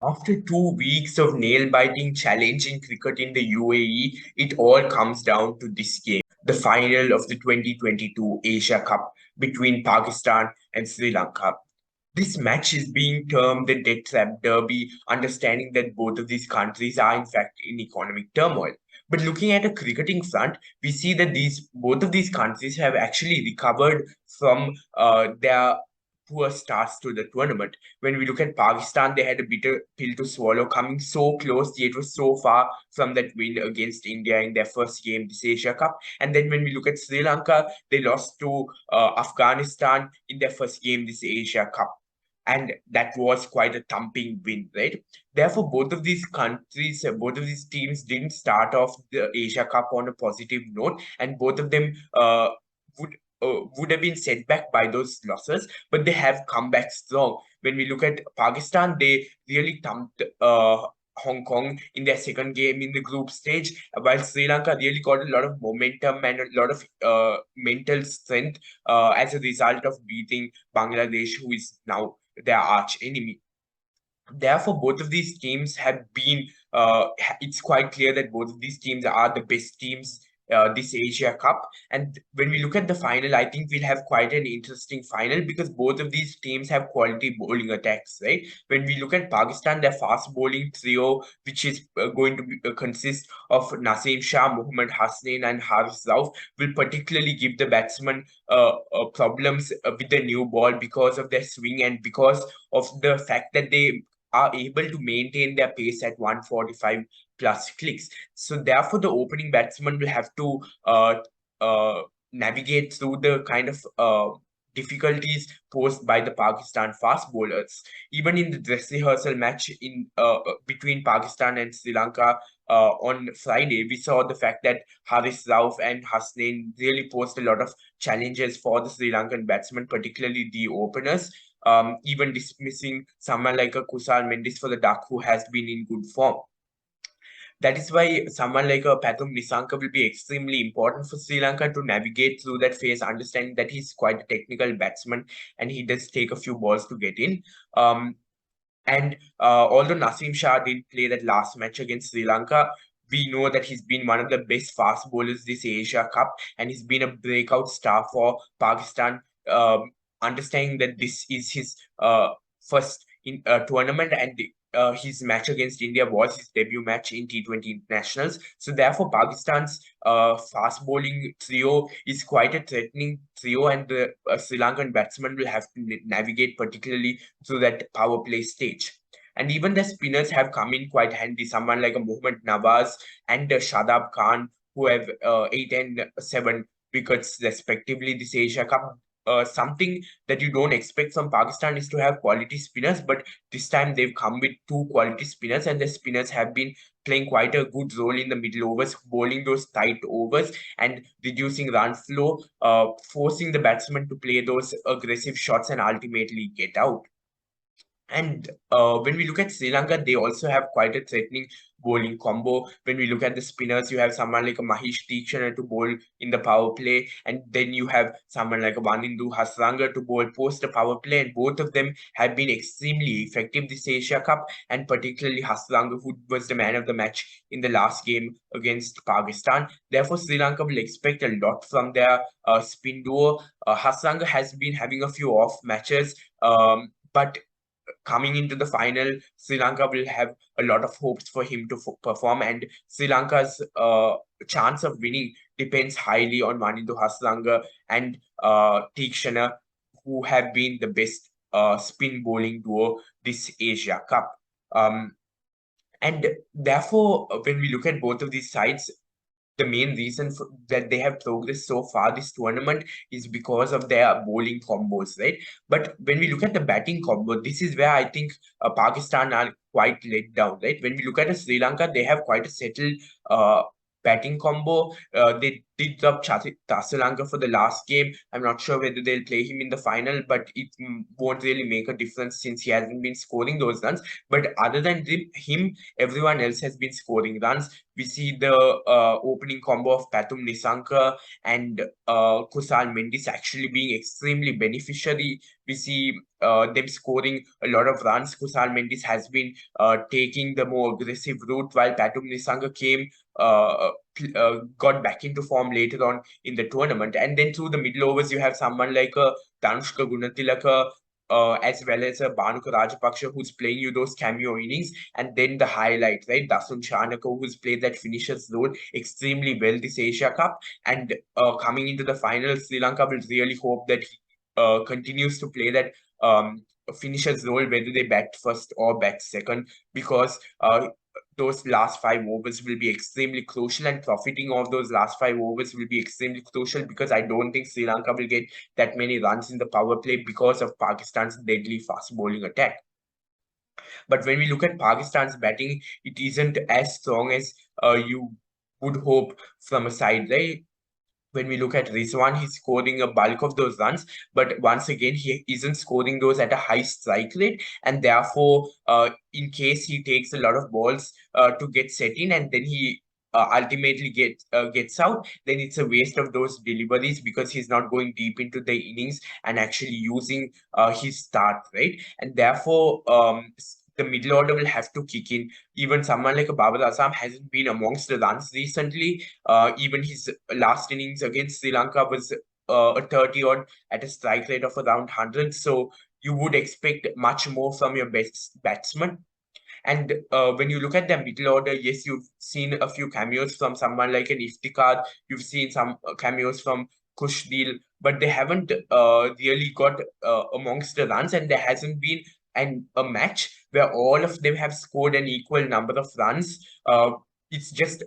After 2 weeks of nail-biting, challenging cricket in the UAE, it all comes down to this game, the final of the 2022 Asia Cup between Pakistan and Sri Lanka. This match is being termed the Death Trap Derby, understanding that both of these countries are in fact in economic turmoil. But looking at a cricketing front, we see that these both of these countries have actually recovered from their poor starts to the tournament. When we look at Pakistan, they had a bitter pill to swallow, coming so close, yet was so far from that win against India in their first game this Asia Cup. And then when we look at Sri Lanka, they lost to Afghanistan in their first game this Asia Cup. And that was quite a thumping win, right? Therefore, both of these countries, both of these teams didn't start off the Asia Cup on a positive note, and both of them would would have been set back by those losses, but they have come back strong. When we look at Pakistan, they really thumped Hong Kong in their second game in the group stage, while Sri Lanka really got a lot of momentum and a lot of mental strength as a result of beating Bangladesh, who is now their arch enemy. Therefore, both of these teams have been, it's quite clear that both of these teams are the best teams this Asia Cup. And when we look at the final, I think we'll have quite an interesting final because both of these teams have quality bowling attacks, right? When we look at Pakistan, their fast bowling trio, which is going to be, consist of Naseem Shah, Mohammad Hasnain, and Haris Rauf, will particularly give the batsmen problems with the new ball because of their swing and because of the fact that they are able to maintain their pace at 145 plus clicks. So therefore, the opening batsman will have to uh, navigate through the kind of difficulties posed by the Pakistan fast bowlers. Even in the dress rehearsal match in between Pakistan and Sri Lanka on Friday, we saw the fact that Haris Rauf and Hasnain really posed a lot of challenges for the Sri Lankan batsmen, particularly the openers, even dismissing someone like a Kusal Mendes for the Duck who has been in good form. That is why someone like a Pathum Nisanka will be extremely important for Sri Lanka to navigate through that phase, understanding that he's quite a technical batsman and he does take a few balls to get in. And although Naseem Shah did play that last match against Sri Lanka, we know that he's been one of the best fast bowlers this Asia Cup, and he's been a breakout star for Pakistan. Understanding that this is his first in tournament, and his match against India was his debut match in T20 internationals. So therefore, Pakistan's fast bowling trio is quite a threatening trio, and the Sri Lankan batsmen will have to navigate particularly through that power play stage. And even the spinners have come in quite handy. Someone like a Mohammad Nawaz and Shadab Khan, who have 8 and 7 wickets respectively this Asia Cup. Something that you don't expect from Pakistan is to have quality spinners, but this time they've come with two quality spinners, and the spinners have been playing quite a good role in the middle overs, bowling those tight overs and reducing run flow, forcing the batsman to play those aggressive shots and ultimately get out. And when we look at Sri Lanka, they also have quite a threatening bowling combo. When we look at the spinners, you have someone like a Mahesh Theekshana to bowl in the power play, and then you have someone like a Wanindu Hasranga to bowl post the power play, and both of them have been extremely effective this Asia Cup, and particularly Hasranga, who was the man of the match in the last game against Pakistan. Therefore, Sri Lanka will expect a lot from their spin duo. Hasranga has been having a few off matches, but coming into the final, Sri Lanka will have a lot of hopes for him to perform, and Sri Lanka's chance of winning depends highly on Wanindu Hasranga and Theekshana, who have been the best spin bowling duo this Asia Cup. Um, and therefore, when we look at both of these sides, the main reason that they have progressed so far this tournament is because of their bowling combos, right? But when we look at the batting combo, this is where I think Pakistan are quite let down, right? When we look at Sri Lanka, they have quite a settled batting combo. They did drop Lanka for the last game. I'm not sure whether they'll play him in the final, but it won't really make a difference since he hasn't been scoring those runs. But other than him, everyone else has been scoring runs. We see the opening combo of Pathum Nisanka and Kusal Mendis actually being extremely beneficiary. We see them scoring a lot of runs. Kusal Mendis has been taking the more aggressive route, while Pathum Nisanka got back into form later on in the tournament. And then through the middle overs, you have someone like Danushka Gunatilaka, as well as Bhanuka Rajapaksha, who's playing you those cameo innings, and then the highlight, right? Dasun Chanaka, who's played that finisher's role extremely well this Asia Cup, and coming into the final, Sri Lanka will really hope that he continues to play that finisher's role, whether they bat first or bat second, because those last 5 overs will be extremely crucial, and profiting of those last 5 overs will be extremely crucial, because I don't think Sri Lanka will get that many runs in the power play because of Pakistan's deadly fast bowling attack. But when we look at Pakistan's batting, it isn't as strong as you would hope from a side, right? When we look at Rizwan, he's scoring a bulk of those runs, but once again, he isn't scoring those at a high strike rate, and therefore, in case he takes a lot of balls to get set in, and then he ultimately gets out, then it's a waste of those deliveries, because he's not going deep into the innings and actually using his start, right? And therefore, the middle order will have to kick in. Even someone like a Babar Azam hasn't been amongst the runs recently. Even his last innings against Sri Lanka was a 30 odd at a strike rate of around 100. So you would expect much more from your best batsman. And when you look at the middle order, yes, you've seen a few cameos from someone like an Iftikhar. You've seen some cameos from Kushdil, but they haven't really got amongst the runs, and there hasn't been a match where all of them have scored an equal number of runs. It's just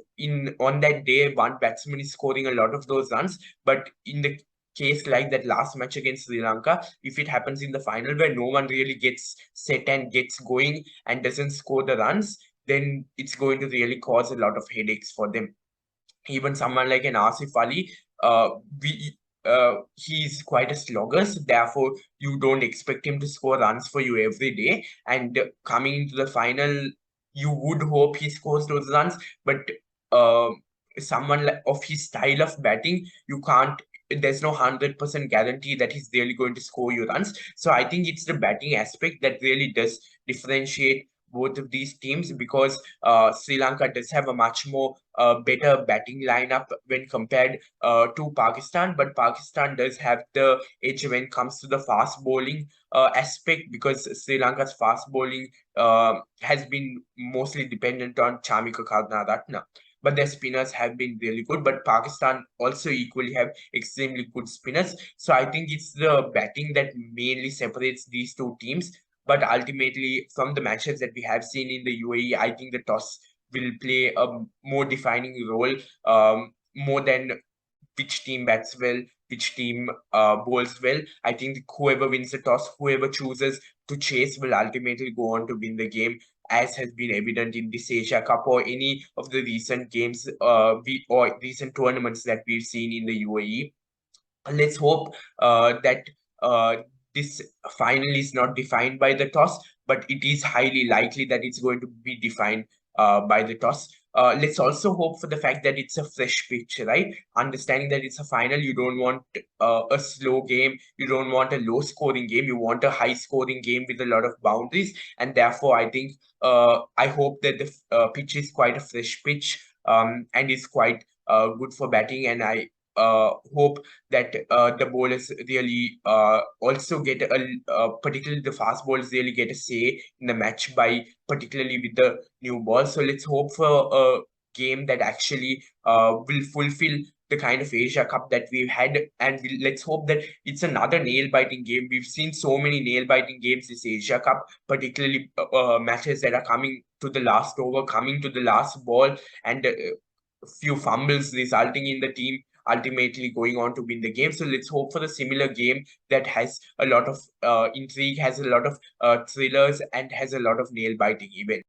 on that day, one batsman is scoring a lot of those runs, but in the case like that last match against Sri Lanka, if it happens in the final where no one really gets set and gets going and doesn't score the runs, then it's going to really cause a lot of headaches for them. Even someone like an Asif Ali, uh, we he's quite a slogger, so therefore you don't expect him to score runs for you every day. And coming into the final, you would hope he scores those runs, but uh, someone of his style of batting, you can't. There's no 100% guarantee that he's really going to score you runs. So I think it's the batting aspect that really does differentiate both of these teams, because Sri Lanka does have a much more better batting lineup when compared to Pakistan, but Pakistan does have the edge when it comes to the fast bowling aspect, because Sri Lanka's fast bowling has been mostly dependent on Chamika Karnaratne. But their spinners have been really good. But Pakistan also equally have extremely good spinners. So I think it's the batting that mainly separates these two teams. But ultimately, from the matches that we have seen in the UAE, I think the toss will play a more defining role, more than which team bats well, which team bowls well. I think whoever wins the toss, whoever chooses to chase, will ultimately go on to win the game, as has been evident in this Asia Cup or any of the recent games or recent tournaments that we've seen in the UAE. Let's hope that uh, this final is not defined by the toss, but it is highly likely that it's going to be defined by the toss. Let's also hope for the fact that it's a fresh pitch, right? Understanding that it's a final, you don't want a slow game, you don't want a low scoring game, you want a high scoring game with a lot of boundaries. And therefore, I think I hope that the pitch is quite a fresh pitch, and is quite good for batting. And I hope that the bowlers really also get particularly the fast bowlers really get a say in the match, by particularly with the new ball. So let's hope for a game that actually will fulfill the kind of Asia Cup that we've had, and let's hope that it's another nail-biting game. We've seen so many nail-biting games this Asia Cup, particularly matches that are coming to the last over, coming to the last ball, and few fumbles resulting in the team ultimately going on to win the game. So let's hope for a similar game that has a lot of intrigue, has a lot of thrillers, and has a lot of nail-biting events.